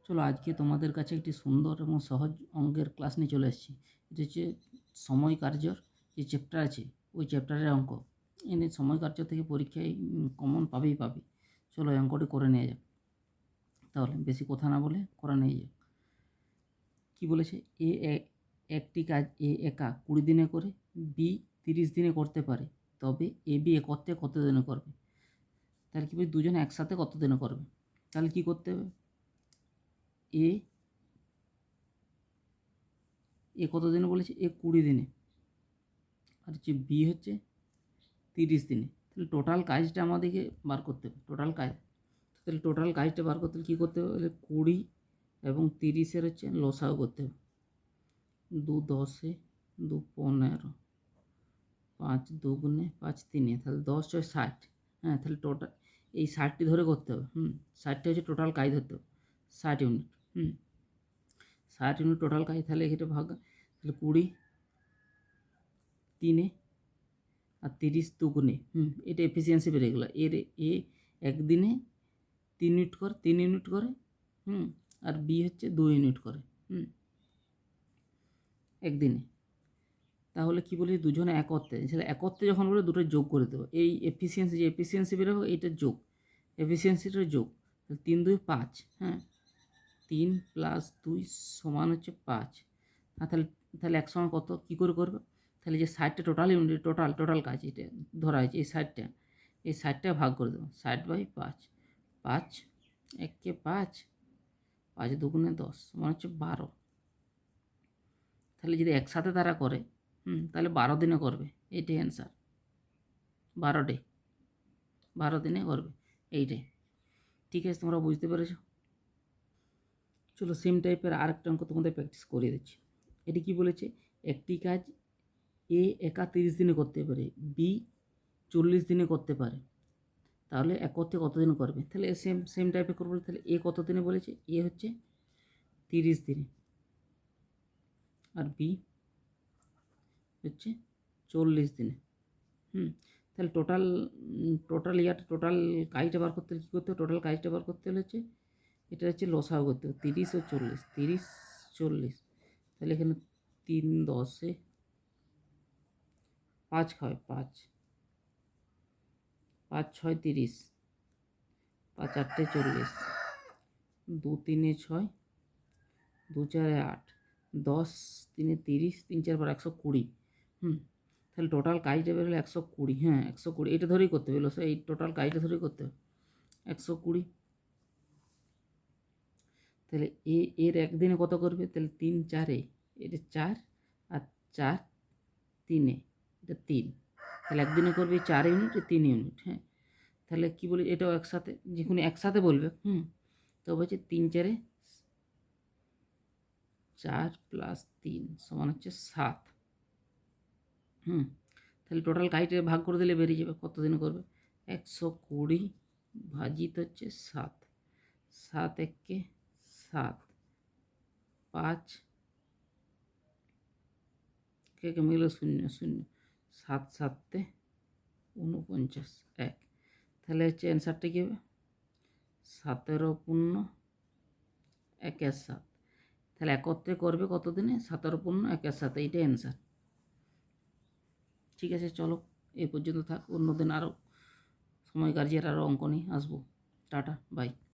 চলো আজকে তোমাদের কাছে একটি সুন্দর এবং সহজ অঙ্কের ক্লাস নিয়ে চলে এসেছি। এটা হচ্ছে সময় কার্যর যে চ্যাপ্টার আছে ওই চ্যাপ্টারের অঙ্ক। এনে সময় কার্য থেকে পরীক্ষায় কমন পাবেই পাবে। চলো এই অঙ্কটি করে নিয়ে যাক। তাহলে বেশি কথা না বলে করা নিয়ে যাক। কী বলেছে? একটি কাজ একা 20 দিনে করে বি 30 দিনে করতে পারে, তবে এ বি একত্রে কত দিনে করবে? তাহলে কী বলি, দুজনে একসাথে কত দিনে করবে? তাহলে কী করতে হবে? এ কত দিনে বলেছে? এ 20 দিনে, আর হচ্ছে বি হচ্ছে 30 দিনে। তাহলে টোটাল কাজটা আমাদেরকে বার করতে হবে, টোটাল কাজ। তাহলে টোটাল কাজটা বার করতে হলে কী করতে হবে? 20 এবং 30-এর হচ্ছে লসাগু করতে হবে। 2 10, 2 15, 5 2 গুণে 5 3, তাহলে 10 6 60। হ্যাঁ, তাহলে টোটাল এই 60টি ধরে করতে হবে। 60টি হচ্ছে টোটাল কাজ ধরতে হবে, 60 ইউনিট। 60 ইউনিট টোটাল কাজ। তাহলে এটা ভাগ, তাহলে 20 3 আর 30 দুগুণে, এটা এফিসিয়েন্সি বেড়ে গেলো। এ একদিনে 3 ইউনিট করে, আর বি হচ্ছে 2 ইউনিট করে একদিনে। তাহলে কি বলি, দুজনে একত্রে, তাহলে একত্রে যখন বলে দুটো যোগ করে দেবো। এই এফিসিয়েন্সি, যে এফিসিয়েন্সি বেরোবে এইটার যোগ, এফিসিয়েন্সিটার যোগ। তাহলে 3 2 5, 3 + 2 সমান হচ্ছে 5। তাহলে তাহলে এক সময় কত কী করে করবে? তাহলে যে 60টা টোটাল ইউনিট, টোটাল কাজ এটা ধরা হয়েছে, এই 60টা ভাগ করে দেবো। 60/5, 5 1 5, 5 2 10 সমান হচ্ছে 12। তাহলে যদি একসাথে তারা করে, তাহলে 12 দিনে করবে, এইটাই অ্যান্সার। 12 দিনে করবে, এইটাই। ঠিক আছে, তোমরা বুঝতে পেরেছো? চলো সেম টাইপের আরেকটা অঙ্ক তোমাদের প্র্যাকটিস করিয়ে দিচ্ছি। এটি কি বলেছে? একটি কাজ এ একা 30 দিনে করতে পারে, বি 40 দিনে করতে পারে, তাহলে একত্রে কত দিনে করবে? তাহলে সেম টাইপের করবো। তাহলে এ কত দিনে বলেছে? এ হচ্ছে 30 দিনে, আর বি হচ্ছে 40 দিনে। তাহলে টোটাল কাজটা বার করতে হলে কী করতে হবে? টোটাল কাজটা বার করতে হলে হচ্ছে এটা হচ্ছে লসাগু করতে হবে। 30 ও 40, 30 40, তাহলে এখানে 3 10 5 খাবে, 5 5 6 30, 5 8 40, 2 3 6, 2 4 8, 10 3 30, 3 4 120। তাহলে টোটাল কাজটা বেরোলো 120। 120, এটা ধরেই করতে হবে। এই টোটাল কাজটা ধরেই করতে হবে 120। তাহলে এর একদিনে কত করবে? তাহলে 3 4, এটা 4, আর 4 3, এটা 3। তাহলে একদিনে করবে 4 ইউনিট, 3 ইউনিট। তাহলে কি বলি, এটাও একসাথে, যে কোনো একসাথে বলবে। তো বলছে 3 4 4 + 3 সমান হচ্ছে 7। তাহলে টোটাল কাজটা ভাগ করে দিলে বেরিয়ে যাবে কত দিনে করবে। 120 ভাজিত হচ্ছে 7, 7 1 7, 5 কে মিলল 0 0, 7 7 49 1। তাহলে হচ্ছে অ্যান্সারটা কী হবে? 17 পূর্ণ 1 7। তাহলে একত্রে করবে কত দিনে? 17 পূর্ণ 1 7, এইটাই অ্যান্সার। ঠিক আছে, চলো এই পর্যন্ত থাক। অন্যদিন আরও সময় কার্যের আরও অঙ্ক নিয়ে আসবো। Tata, by.